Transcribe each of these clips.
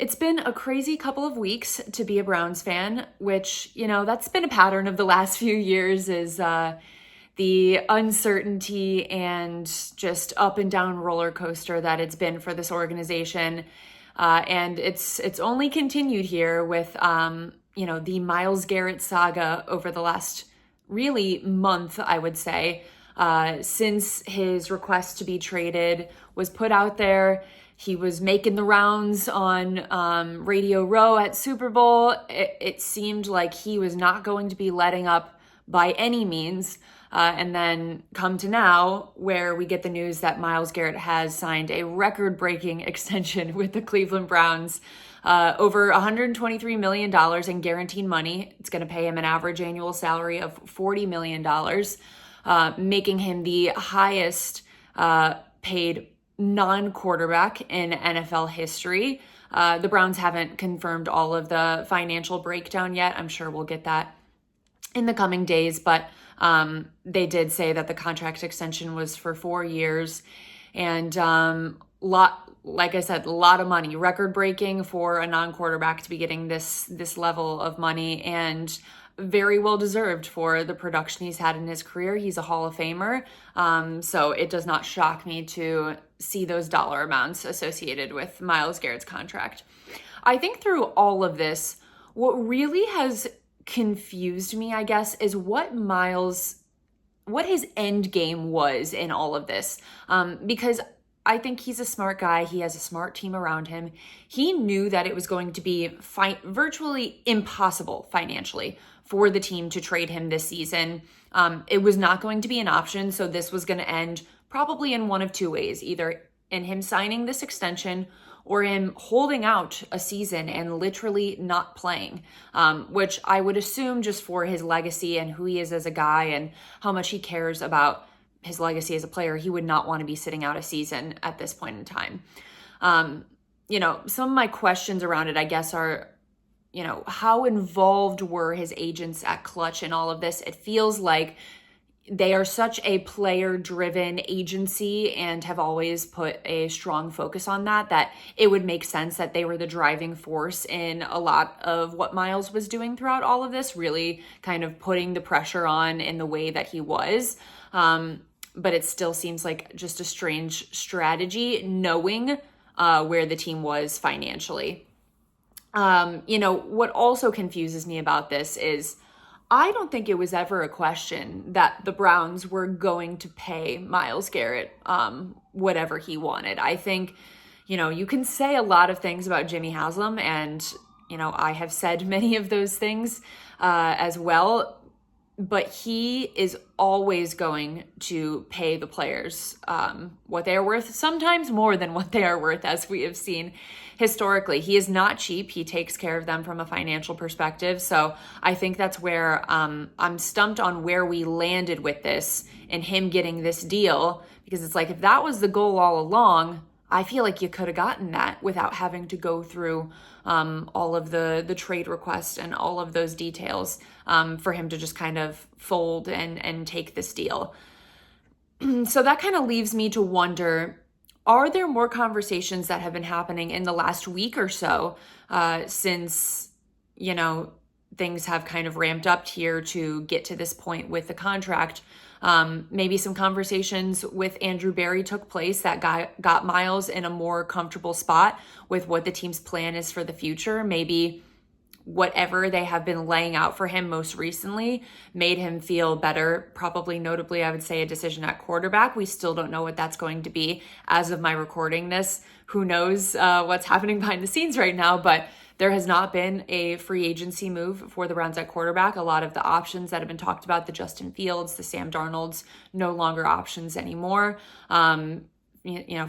It's been a crazy couple of weeks to be a Browns fan, which, that's been a pattern of the last few years is the uncertainty and just up and down roller coaster that it's been for this organization. And it's only continued here with, the Myles Garrett saga over the last really month, I would say, since his request to be traded was put out there. He was making the rounds on Radio Row at Super Bowl. It seemed like he was not going to be letting up by any means. And then come to now, where we get the news that Myles Garrett has signed a record-breaking extension with the Cleveland Browns, over $123 million in guaranteed money. It's going to pay him an average annual salary of $40 million, making him the highest paid non-quarterback in NFL history. The Browns haven't confirmed all of the financial breakdown yet. I'm sure we'll get that in the coming days, but they did say that the contract extension was for 4 years, and like I said, a lot of money, record breaking for a non-quarterback to be getting this level of money, and very well deserved for the production he's had in his career. He's a Hall of Famer, so it does not shock me to see those dollar amounts associated with Myles Garrett's contract. I think through all of this, what really has confused me, I guess, is what his end game was in all of this. Because I think he's a smart guy. He has a smart team around him. He knew that it was going to be virtually impossible financially for the team to trade him this season. It was not going to be an option. So this was going to end probably in one of two ways, either in him signing this extension or him holding out a season and literally not playing, which I would assume, just for his legacy and who he is as a guy and how much he cares about his legacy as a player, he would not want to be sitting out a season at this point in time. Some of my questions around it, I guess, are, how involved were his agents at Clutch in all of this? It feels like they are such a player-driven agency and have always put a strong focus on that it would make sense that they were the driving force in a lot of what Myles was doing throughout all of this, really kind of putting the pressure on in the way that he was. But it still seems like just a strange strategy, knowing where the team was financially. What also confuses me about this is I don't think it was ever a question that the Browns were going to pay Myles Garrett whatever he wanted. I think, you can say a lot of things about Jimmy Haslam, and, I have said many of those things as well, but he is always going to pay the players what they are worth, sometimes more than what they are worth, as we have seen historically. He is not cheap. He takes care of them from a financial perspective. So I think that's where I'm stumped on where we landed with this and him getting this deal, because it's like, if that was the goal all along, I feel like you could have gotten that without having to go through all of the trade requests and all of those details for him to just kind of fold and take this deal. So that kind of leaves me to wonder, are there more conversations that have been happening in the last week or so since, things have kind of ramped up here to get to this point with the contract? Maybe some conversations with Andrew Berry took place that got Myles in a more comfortable spot with what the team's plan is for the future. Maybe whatever they have been laying out for him most recently made him feel better. Probably notably, I would say, a decision at quarterback. We still don't know what that's going to be as of my recording this. Who knows what's happening behind the scenes right now, but there has not been a free agency move for the Browns at quarterback. A lot of the options that have been talked about, the Justin Fields, the Sam Darnolds, no longer options anymore.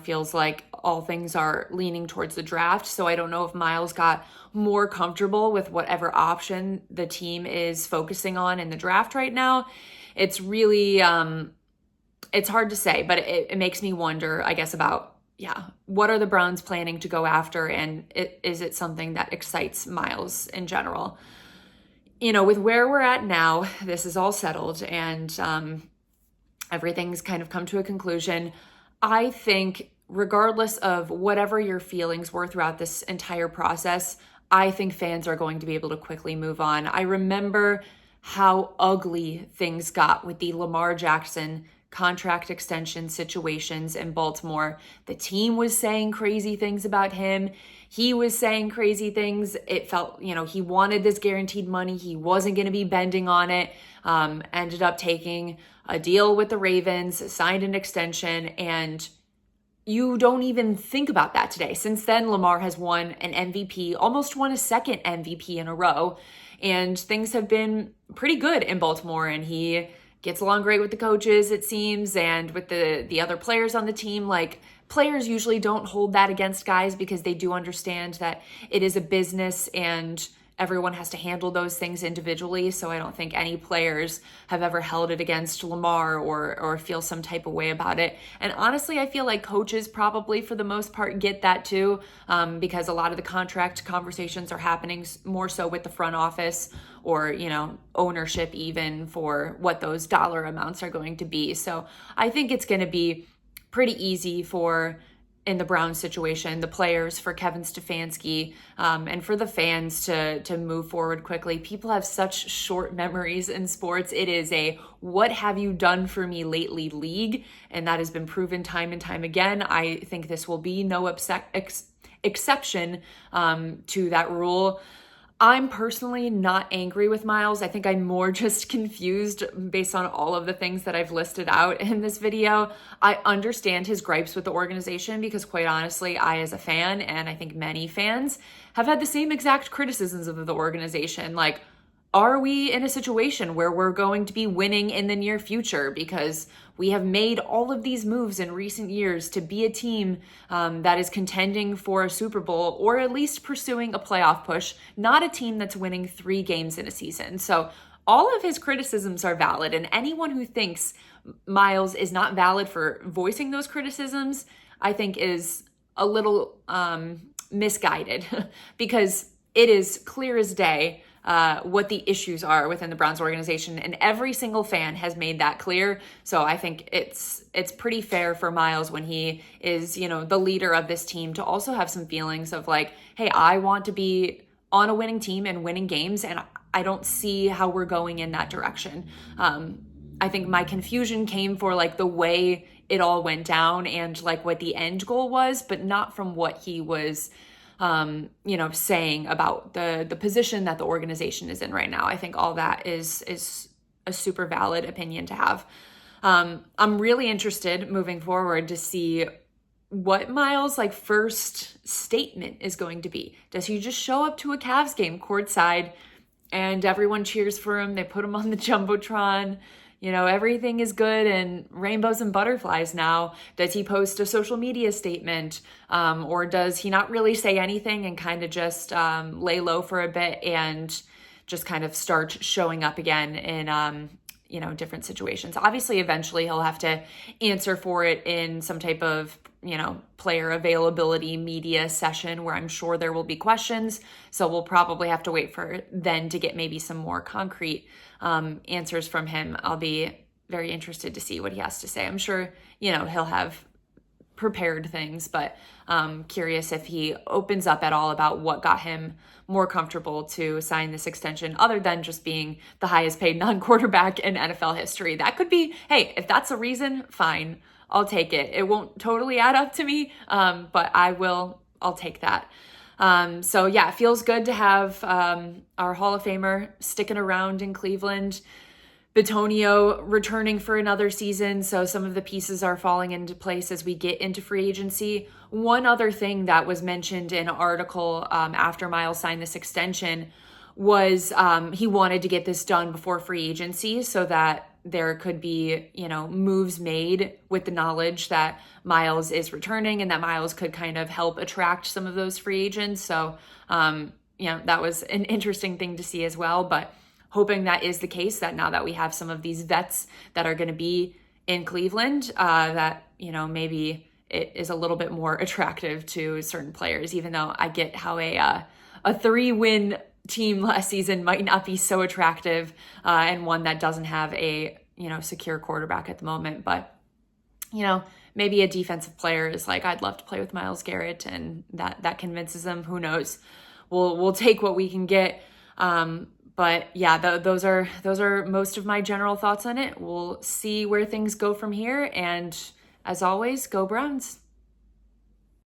Feels like all things are leaning towards the draft. So I don't know if Myles got more comfortable with whatever option the team is focusing on in the draft right now. It's really, it's hard to say, but it makes me wonder, I guess, about, what are the Browns planning to go after? And is it something that excites Myles in general? With where we're at now, this is all settled and everything's kind of come to a conclusion. I think regardless of whatever your feelings were throughout this entire process, I think fans are going to be able to quickly move on. I remember how ugly things got with the Lamar Jackson contract extension situations in Baltimore. The team was saying crazy things about him. He was saying crazy things. It felt, he wanted this guaranteed money. He wasn't going to be bending on it. Ended up taking a deal with the Ravens, signed an extension, and you don't even think about that today. Since then, Lamar has won an MVP, almost won a second MVP in a row, and things have been pretty good in Baltimore, and he gets along great with the coaches, it seems, and with the other players on the team. Like, players usually don't hold that against guys because they do understand that it is a business and everyone has to handle those things individually. So I don't think any players have ever held it against Lamar or feel some type of way about it. And honestly, I feel like coaches probably for the most part get that too, because a lot of the contract conversations are happening more so with the front office or, ownership even for what those dollar amounts are going to be. So I think it's going to be pretty easy in the Browns situation, the players, for Kevin Stefanski, and for the fans to move forward quickly. People have such short memories in sports. It is a what have you done for me lately league, and that has been proven time and time again. I think this will be no exception to that rule. I'm personally not angry with Myles. I think I'm more just confused based on all of the things that I've listed out in this video. I understand his gripes with the organization because, quite honestly, I, as a fan, and I think many fans, have had the same exact criticisms of the organization. Like, are we in a situation where we're going to be winning in the near future? Because we have made all of these moves in recent years to be a team that is contending for a Super Bowl or at least pursuing a playoff push, not a team that's winning 3 games in a season. So all of his criticisms are valid, and anyone who thinks Myles is not valid for voicing those criticisms, I think is a little misguided because it is clear as day what the issues are within the Browns organization, and every single fan has made that clear. So I think it's pretty fair for Myles, when he is, the leader of this team, to also have some feelings of like, hey, I want to be on a winning team and winning games, and I don't see how we're going in that direction. I think my confusion came for like the way it all went down and like what the end goal was, but not from what he was saying about the position that the organization is in right now. I think all that is a super valid opinion to have. I'm really interested moving forward to see what Myles' first statement is going to be. Does he just show up to a Cavs game courtside and everyone cheers for him? They put him on the Jumbotron. Everything is good and rainbows and butterflies now. Does he post a social media statement? Or does he not really say anything and kind of just lay low for a bit and just kind of start showing up again in, different situations? Obviously, eventually he'll have to answer for it in some type of, player availability media session where I'm sure there will be questions. So we'll probably have to wait for then to get maybe some more concrete answers from him. I'll be very interested to see what he has to say. I'm sure, he'll have prepared things, but curious if he opens up at all about what got him more comfortable to sign this extension, other than just being the highest paid non-quarterback in NFL history. That could be, hey, if that's a reason, fine, I'll take it. It won't totally add up to me, but I'll take that. So yeah, it feels good to have our Hall of Famer sticking around in Cleveland. Bitonio returning for another season, so some of the pieces are falling into place as we get into free agency. One other thing that was mentioned in an article after Myles signed this extension was he wanted to get this done before free agency so that there could be, moves made with the knowledge that Myles is returning and that Myles could kind of help attract some of those free agents. So, that was an interesting thing to see as well. But hoping that is the case, that now that we have some of these vets that are going to be in Cleveland, that, maybe it is a little bit more attractive to certain players, even though I get how a 3-win team last season might not be so attractive, and one that doesn't have a, secure quarterback at the moment. But, maybe a defensive player is like, I'd love to play with Myles Garrett, and that convinces them. Who knows? We'll take what we can get. But yeah, those are most of my general thoughts on it. We'll see where things go from here. And as always, go Browns.